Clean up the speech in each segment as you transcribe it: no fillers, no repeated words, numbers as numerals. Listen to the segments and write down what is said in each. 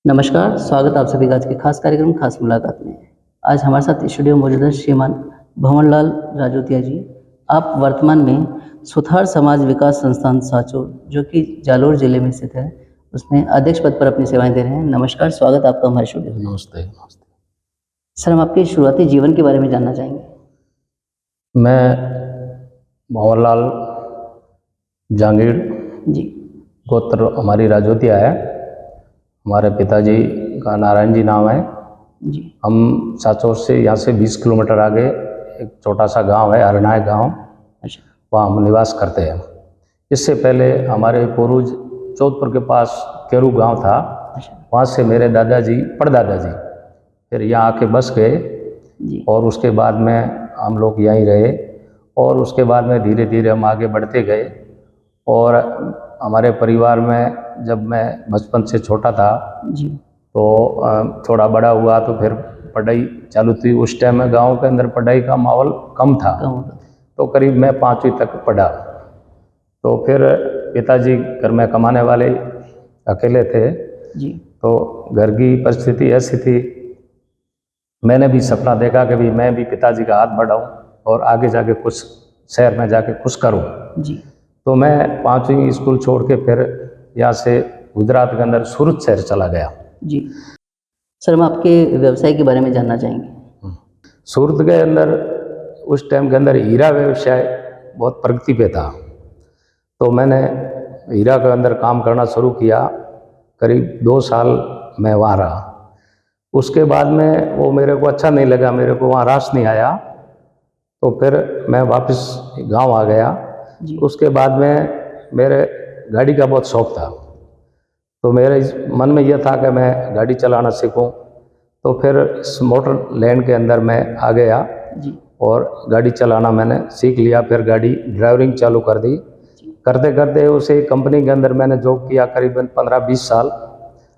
नमस्कार, स्वागत आप सभी का आज के खास कार्यक्रम खास मुलाकात में। आज हमारे साथ स्टूडियो में मौजूद है श्रीमान भंवरलाल राजौतिया जी। आप वर्तमान में सुथार समाज विकास संस्थान सांचौर, जो कि जालोर जिले में स्थित है, उसमें अध्यक्ष पद पर अपनी सेवाएं दे रहे हैं। नमस्कार, स्वागत आपका हमारे स्टूडियो में। नमस्ते नमस्ते। सर, हम आपके शुरुआती जीवन के बारे में जानना चाहेंगे। मैं भंवरलाल जहांगीर, जी गोत्र हमारी राजौतिया है। हमारे पिताजी का नारायण जी नाम है। जी हम सांचौर से यहाँ से 20 किलोमीटर आगे एक छोटा सा गांव है, अरनाय गांव, अच्छा वहाँ हम निवास करते हैं। इससे पहले हमारे पूर्वज जोधपुर के पास केरू गांव था, अच्छा वहाँ से मेरे दादाजी परदादाजी फिर यहाँ आके बस गए जी और उसके बाद में हम लोग यहीं रहे और उसके बाद में धीरे धीरे हम आगे बढ़ते गए। और हमारे परिवार में जब मैं बचपन से छोटा था जी तो थोड़ा बड़ा हुआ तो फिर पढ़ाई चालू थी। उस टाइम में गांव के अंदर पढ़ाई का माहौल कम था, कम होता तो करीब मैं 5वीं तक पढ़ा। तो फिर पिताजी घर में कमाने वाले अकेले थे, जी तो घर की परिस्थिति ऐसी थी, मैंने भी सपना देखा कि भी मैं भी पिताजी का हाथ बढ़ाऊं और आगे जाके कुछ शहर में जाके कुछ करूं। जी तो मैं 5वीं स्कूल छोड़ के फिर यहाँ से गुजरात के अंदर सूरत शहर चला गया। जी सर, हम आपके व्यवसाय के बारे में जानना चाहेंगे। सूरत के अंदर उस टाइम के अंदर हीरा व्यवसाय बहुत प्रगति पे था, तो मैंने हीरा के अंदर काम करना शुरू किया। करीब 2 साल मैं वहाँ रहा। उसके बाद में वो मेरे को अच्छा नहीं लगा, मेरे को वहाँ रास नहीं आया, तो फिर मैं वापस गांव आ गया। जी उसके बाद में मेरे गाड़ी का बहुत शौक़ था, तो मेरे मन में यह था कि मैं गाड़ी चलाना सीखूं। तो फिर इस मोटर लैंड के अंदर मैं आ गया जी और गाड़ी चलाना मैंने सीख लिया। फिर गाड़ी ड्राइविंग चालू कर दी। करते करते उसे कंपनी के अंदर मैंने जॉब किया करीबन 15-20 साल।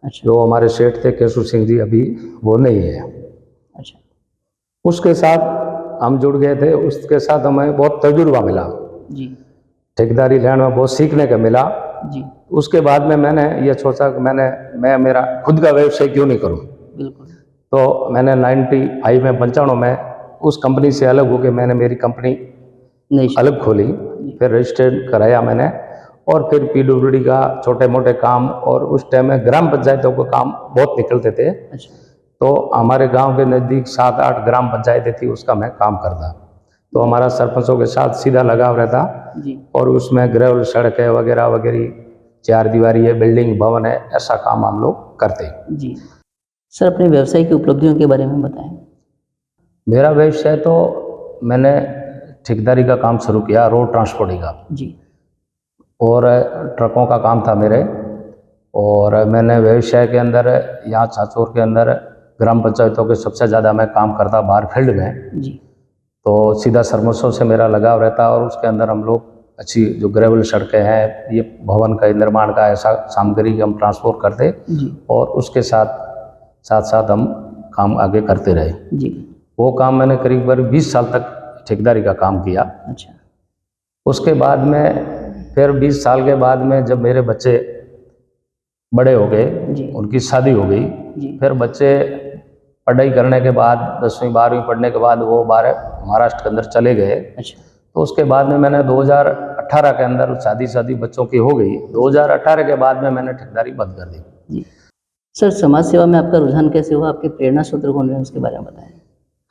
अच्छा जो हमारे सेठ थे केशव सिंह जी, अभी वो नहीं है। अच्छा उसके साथ हम जुड़ गए थे, उसके साथ हमें बहुत तजुर्बा मिला, जी ठेकेदारी लाइन में बहुत सीखने का मिला। जी उसके बाद में मैंने ये सोचा कि मैं मेरा खुद का व्यवसाय क्यों नहीं करूं। बिल्कुल तो मैंने 95 में 95 में उस कंपनी से अलग होकर मैंने मेरी कंपनी नहीं अलग खोली। फिर रजिस्टर्ड कराया मैंने, और फिर पीडब्ल्यूडी का छोटे मोटे काम, और उस टाइम में ग्राम पंचायतों का काम बहुत निकलते थे। अच्छा तो हमारे गांव के नज़दीक 7-8 ग्राम पंचायतें थी, उसका मैं काम करता। तो हमारा सरपंचों के साथ सीधा लगाव रहता, जी और उसमें ग्रेवल सड़कें वगैरह वगैरह, 4 दीवारी है, बिल्डिंग भवन है, ऐसा काम हम लोग करते। जी सर, अपने व्यवसाय की उपलब्धियों के बारे में बताएं। मेरा व्यवसाय तो मैंने ठेकेदारी का काम शुरू किया, रोड ट्रांसपोर्टिंग का, जी और ट्रकों का काम था मेरे। और मैंने व्यवसाय के अंदर यहाँ सांचौर के अंदर ग्राम पंचायतों के सबसे ज़्यादा मैं काम करता बाहर फील्ड में। जी तो सीधा सरमसों से मेरा लगाव रहता, और उसके अंदर हम लोग अच्छी जो ग्रेवल सड़कें हैं, ये भवन का निर्माण का ऐसा सामग्री हम ट्रांसपोर्ट करते, जी और उसके साथ साथ हम काम आगे करते रहे। जी वो काम मैंने करीब 20 साल तक ठेकेदारी का काम किया। अच्छा उसके बाद में फिर 20 साल के बाद में जब मेरे बच्चे बड़े हो गए, जी उनकी शादी हो गई, जी फिर बच्चे पढ़ाई करने के बाद 10वीं 12वीं पढ़ने के बाद वो महाराष्ट्र के अंदर चले गए। अच्छा तो उसके बाद में मैंने 2018 के अंदर शादी बच्चों की हो गई। 2018 के बाद में मैंने ठेकेदारी बंद कर दी। जी सर, समाज सेवा में आपका रुझान कैसे हुआ? आपके प्रेरणा स्रोत कौन रहे, उसके बारे में बताएं।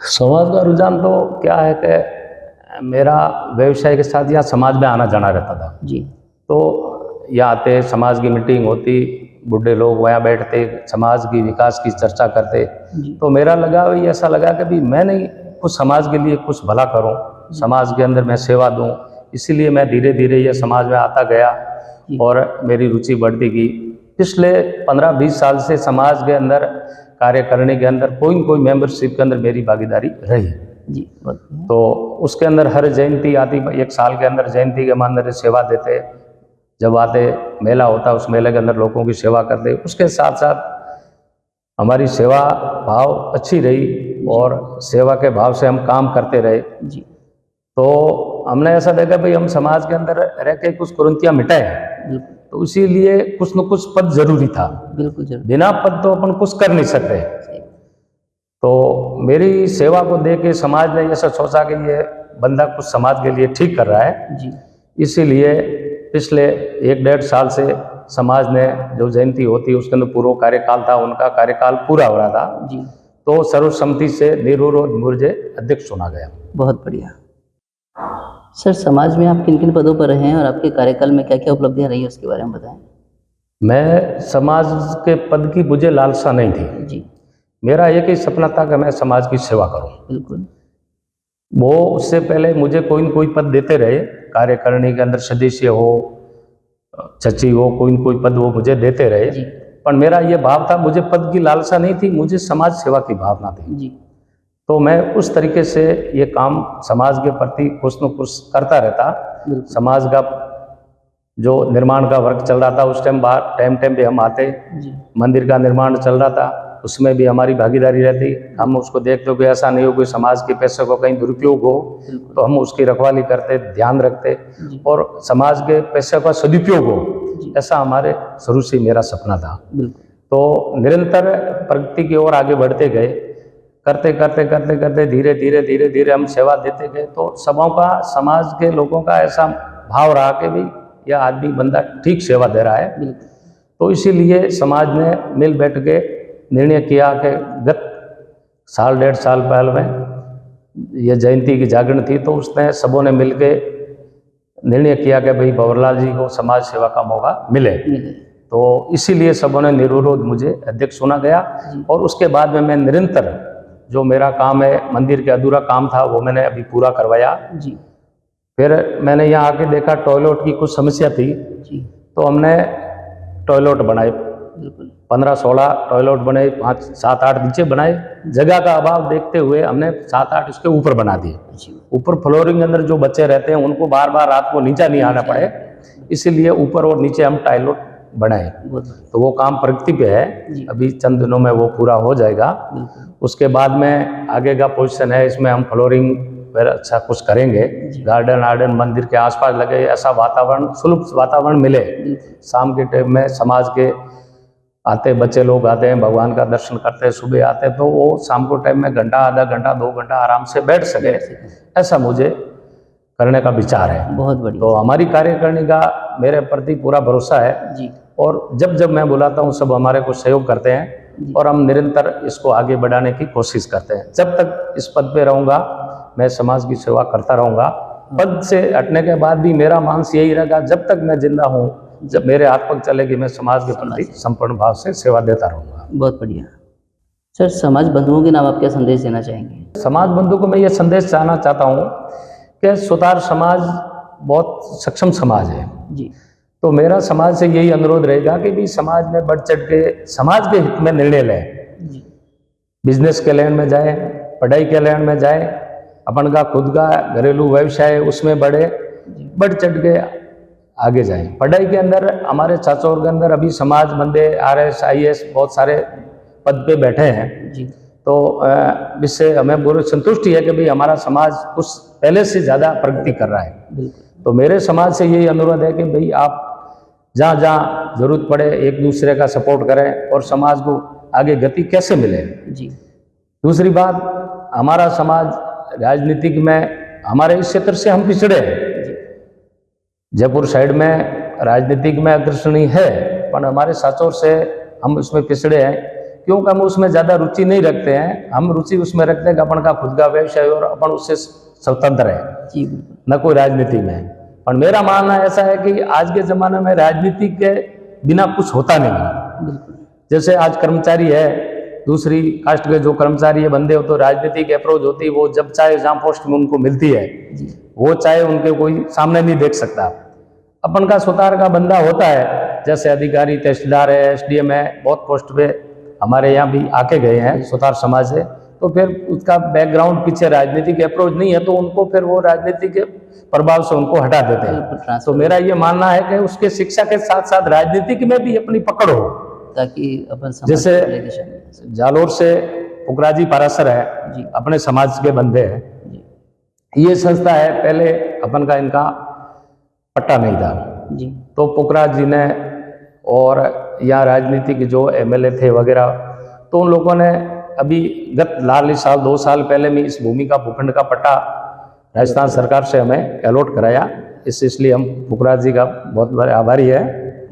समाज का रुझान तो क्या है कि मेरा व्यवसाय के साथ यहाँ समाज में आना जाना रहता था। जी तो यहाँ आते, समाज की मीटिंग होती, बूढ़े लोग वहाँ बैठते, समाज की विकास की चर्चा करते। जी तो मेरा लगाव ये ऐसा लगा कि भी मैं नहीं कुछ समाज के लिए कुछ भला करूं, समाज के अंदर मैं सेवा दूं। इसीलिए मैं धीरे धीरे ये समाज में आता गया जी और मेरी रुचि बढ़ती गई। पिछले 15-20 साल से समाज के अंदर कार्य करने के अंदर कोई न कोई मेंबरशिप के अंदर मेरी भागीदारी रही। जी बहुत बढ़िया। तो उसके अंदर हर जयंती आती, एक साल के अंदर जयंती के अंदर सेवा देते, जब आते मेला होता उस मेले के अंदर लोगों की सेवा करते। उसके साथ साथ हमारी सेवा भाव अच्छी रही और सेवा के भाव से हम काम करते रहे। जी तो हमने ऐसा देखा भाई हम समाज के अंदर रह के कुछ कुरीतियाँ मिटाएं। बिल्कुल तो इसीलिए कुछ न कुछ पद जरूरी था। बिल्कुल जरूर। बिना पद तो अपन कुछ कर नहीं सकते। सही। तो मेरी सेवा को देख के समाज ने ऐसा सोचा कि ये बंदा कुछ समाज के लिए ठीक कर रहा है। जी। इसीलिए पिछले 1-1.5 साल से समाज ने जो जयंती होती है उसके अंदर पूर्व कार्यकाल था, उनका कार्यकाल पूरा हो रहा था। जी। तो सर्वसम्मति से निर्विरोध मुझे अध्यक्ष चुना गया। बहुत बढ़िया। सर, समाज में आप किन किन पदों पर रहे हैं और आपके कार्यकाल में क्या क्या उपलब्धियां रही उसके बारे में बताएं। मैं समाज के पद की मुझे लालसा नहीं थी। जी। मेरा एक ही सपना था कि मैं समाज की सेवा करूं। बिल्कुल। वो उससे पहले मुझे कोई न कोई पद देते रहे, कार्यकारिणी के अंदर सदस्य हो, सचिव हो, कोई न कोई पद वो मुझे देते रहे। जी। पर मेरा ये भाव था, मुझे पद की लालसा नहीं थी, मुझे समाज सेवा की भावना थी। जी। तो मैं उस तरीके से ये काम समाज के प्रति कुछ न कुछ करता रहता। बिल्कुल। समाज का जो निर्माण का वर्क चल रहा था उस टाइम टाइम पे हम आते। जी। मंदिर का निर्माण चल रहा था, उसमें भी हमारी भागीदारी रहती। हम उसको देखते हो कि ऐसा नहीं हो कि समाज के पैसे को कहीं दुरुपयोग हो, बिल्कुल। तो हम उसकी रखवाली करते, ध्यान रखते जी। और समाज के पैसे का सदुपयोग हो, जी। ऐसा हमारे शुरू से मेरा सपना था। बिल्कुल। तो निरंतर प्रगति की ओर आगे बढ़ते गए, करते करते करते करते धीरे धीरे हम सेवा देते गए। तो सबों का, समाज के लोगों का ऐसा भाव रहा कि भाई यह आदमी बंदा ठीक सेवा दे रहा है। बिल्कुल। तो इसीलिए समाज ने मिल बैठ के निर्णय किया कि गत 1.5 साल पहले में यह जयंती की जागरण थी, तो उसने सबों ने मिल के निर्णय किया कि भाई भंवरलाल जी को समाज सेवा का मौका मिले। तो इसीलिए सबों ने निर्विरोध मुझे अध्यक्ष चुना गया। और उसके बाद में मैं निरंतर जो मेरा काम है, मंदिर के अधूरा काम था वो मैंने अभी पूरा करवाया। जी। फिर मैंने यहाँ आके देखा टॉयलेट की कुछ समस्या थी। जी। तो हमने टॉयलेट बनाए, बिल्कुल। 15-16 टॉयलेट बने, 5-7-8 नीचे बनाए। जगह का अभाव देखते हुए हमने 7-8 इसके ऊपर बना दिए। ऊपर फ्लोरिंग के अंदर जो बच्चे रहते हैं उनको बार बार रात को नीचे नहीं आना पड़े, इसीलिए ऊपर और नीचे हम टॉयलेट बनाए। तो वो काम प्रगति पे है, अभी चंद दिनों में वो पूरा हो जाएगा। उसके बाद में आगे का पोजीशन है, इसमें हम फ्लोरिंग फिर अच्छा कुछ करेंगे। गार्डन आर्डन मंदिर के आसपास लगे, ऐसा वातावरण, सुलभ वातावरण मिले। शाम के टाइम में समाज के आते बच्चे लोग आते हैं, भगवान का दर्शन करते हैं, सुबह आते हैं, तो वो शाम को टाइम में घंटा, आधा घंटा, 2 घंटा आराम से बैठ सके, ऐसा मुझे करने का विचार है। बहुत बढ़िया। तो हमारी कार्यकारिणी का मेरे प्रति पूरा भरोसा है जी। और जब जब मैं बुलाता हूँ सब हमारे को सहयोग करते हैं और हम निरंतर इसको आगे बढ़ाने की कोशिश करते हैं। जब तक इस पद पे रहूँगा मैं समाज की सेवा करता रहूँगा। पद से हटने के बाद भी मेरा मानस यही रहेगा, जब तक मैं जिंदा हूँ, जब मेरे हाथ पग चलेगी, मैं समाज के प्रति संपूर्ण भाव से सेवा देता रहूँगा। बहुत बढ़िया। सर, समाज बंधुओं के नाम आप क्या संदेश देना चाहेंगे। समाज बंधु को मैं ये संदेश चाहना चाहता हूँ कि सुतार समाज बहुत सक्षम समाज है जी। तो मेरा समाज से यही अनुरोध रहेगा कि भी समाज में बढ़ चढ़ के समाज के हित में निर्णय लें। बिजनेस के लाइन में जाए, पढ़ाई के लाइन में जाए, अपन का खुद का घरेलू व्यवसाय उसमें बढ़ चढ़ के आगे जाए। पढ़ाई के अंदर हमारे चाचौर के अंदर अभी समाज बंदे RS IAS बहुत सारे पद पे बैठे हैं जी। तो इससे हमें पूरी संतुष्टि है कि भाई हमारा समाज कुछ पहले से ज़्यादा प्रगति कर रहा है। तो मेरे समाज से यही अनुरोध है कि भाई आप जहाँ जहाँ जरूरत पड़े एक दूसरे का सपोर्ट करें और समाज को आगे गति कैसे मिले जी। दूसरी बात, हमारा समाज राजनीतिक में हमारे इस क्षेत्र से हम पिछड़े हैं। जयपुर साइड में राजनीतिक में अग्रसणी है, पर हमारे साचौर से हम उसमें पिछड़े हैं क्योंकि हम उसमें ज़्यादा रुचि नहीं रखते हैं। हम रुचि उसमें रखते हैं कि अपन का खुद का व्यवसाय और अपन उससे स्वतंत्र है, न कोई राजनीति में। और मेरा मानना ऐसा है कि आज के ज़माने में राजनीति के बिना कुछ होता नहीं। जैसे आज कर्मचारी है, दूसरी कास्ट के जो कर्मचारी है बंदे हो, तो राजनीतिक अप्रोच होती है, वो जब चाहे जहाँ पोस्ट में उनको मिलती है वो चाहे उनके कोई सामने नहीं देख सकता। अपन का सुतार का बंदा होता है, जैसे अधिकारी तहसीलदार है, SDM है, बहुत पोस्ट पे हमारे यहाँ भी आके गए हैं सुतार समाज से। तो फिर उसका बैकग्राउंड पीछे राजनीतिक अप्रोच नहीं है, तो उनको फिर वो राजनीति के प्रभाव से उनको हटा देते हैं। तो मेरा ये मानना है कि उसके शिक्षा के साथ साथ राजनीतिक में भी अपनी पकड़ हो, ताकि अपन जैसे जालोर से पुकराजी पारासर है जी, अपने समाज के बंदे हैं। ये संस्था है, पहले अपन का इनका पट्टा नहीं था, जी तो पुखराज जी ने और यहाँ राजनीतिक जो एमएलए थे वगैरह, तो उन लोगों ने अभी गत लाल साल 2 साल पहले में इस भूमि का भूखंड का पट्टा राजस्थान सरकार से हमें अलॉट कराया। इसलिए हम पुखराज जी का बहुत बड़े आभारी है।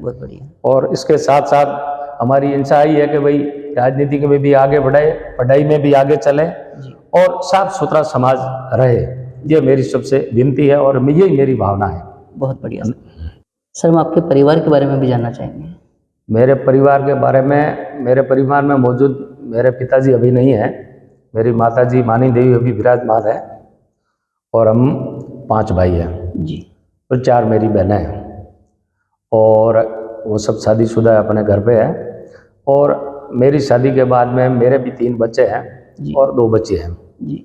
बहुत बढ़िया। और इसके साथ साथ हमारी इच्छा ही है कि भाई राजनीति में भी आगे बढ़े, पढ़ाई में भी आगे चले जी और साफ सुथरा समाज रहे। ये मेरी सबसे विनती है और यही मेरी भावना है। बहुत बढ़िया सर। हम आपके परिवार के बारे में भी जानना चाहेंगे। मेरे परिवार के बारे में, मेरे परिवार में मौजूद मेरे पिताजी अभी नहीं है, मेरी माताजी मानी देवी अभी विराजमान है और हम 5 भाई हैं जी और 4 मेरी बहनें हैं और वो सब शादीशुदा अपने घर पे है। और मेरी शादी के बाद में मेरे भी 3 बच्चे हैं जी और 2 बच्चे हैं। जी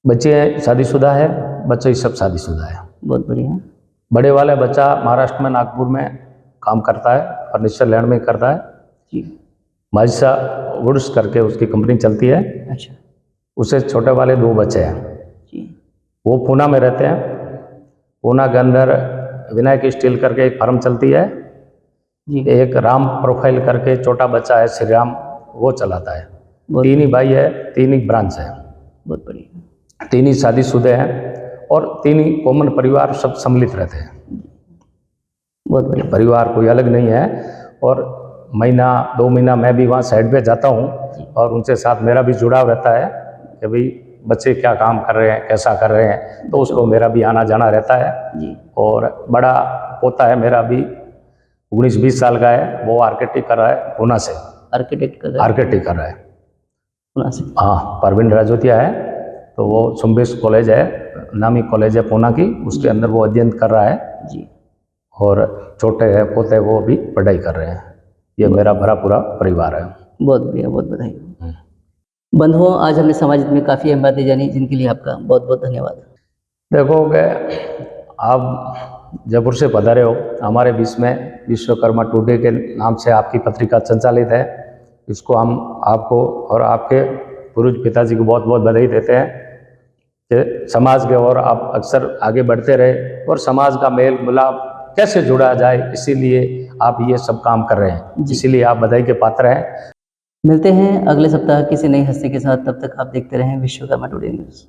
बच्चे शादीशुदा है, बच्चे सब शादीशुदा है। बहुत बढ़िया। बड़े वाला बच्चा महाराष्ट्र में नागपुर में काम करता है, फर्नीचर लैंड में करता है। जी माजिसा वुड्स करके उसकी कंपनी चलती है। अच्छा उससे छोटे वाले 2 बच्चे हैं, जी वो पूना में रहते हैं। पूना के अंदर विनायक स्टील करके एक फर्म चलती है। जी एक राम प्रोफाइल करके छोटा बच्चा है श्री राम, वो चलाता है। बहुत 3 ही भाई है, 3 ही ब्रांच है, बहुत बढ़िया। 3 ही शादीशुदे हैं और 3 ही कॉमन परिवार सब सम्मिलित रहते हैं। बहुत बढ़िया। परिवार कोई अलग नहीं है। और महीना 2 महीना मैं भी वहाँ साइड पे जाता हूँ और उनसे साथ मेरा भी जुड़ाव रहता है कि भाई बच्चे क्या काम कर रहे हैं, कैसा कर रहे हैं, तो उसको मेरा भी आना जाना रहता है। जी और बड़ा पोता है मेरा भी 19-20 साल का है, वो आर्किटेक्ट कर रहा है पूना से, आर्किटेक्ट कर रहे हैं आर्किटेक्ट कर रहा है। पूना से। हाँ, परवीन राजोतिया है, तो वो सुम्बेश कॉलेज है, नामी कॉलेज है पूना की, उसके अंदर वो अध्ययन कर रहा है। जी और छोटे है पोते, वो भी पढ़ाई कर रहे हैं। ये मेरा भरा पूरा परिवार है। बहुत बढ़िया, बहुत बधाई। बंधुओं, आज हमने समाज में काफ़ी अहम बातें जानी, जिनके लिए आपका बहुत बहुत धन्यवाद। देखो कि आप जयपुर से पधारे हो, हमारे बीच में विश्वकर्मा टुडे के नाम से आपकी पत्रिका संचालित है। इसको हम आपको और आपके पूर्व पिताजी को बहुत बहुत बधाई देते हैं कि समाज के और आप अक्सर आगे बढ़ते रहे और समाज का मेल मिलाप कैसे जुड़ा जाए, इसीलिए आप ये सब काम कर रहे हैं, इसीलिए आप बधाई के पात्र हैं। मिलते हैं अगले सप्ताह किसी नई हस्ती के साथ। तब तक आप देखते रहें विश्वकर्मा टुडे न्यूज़।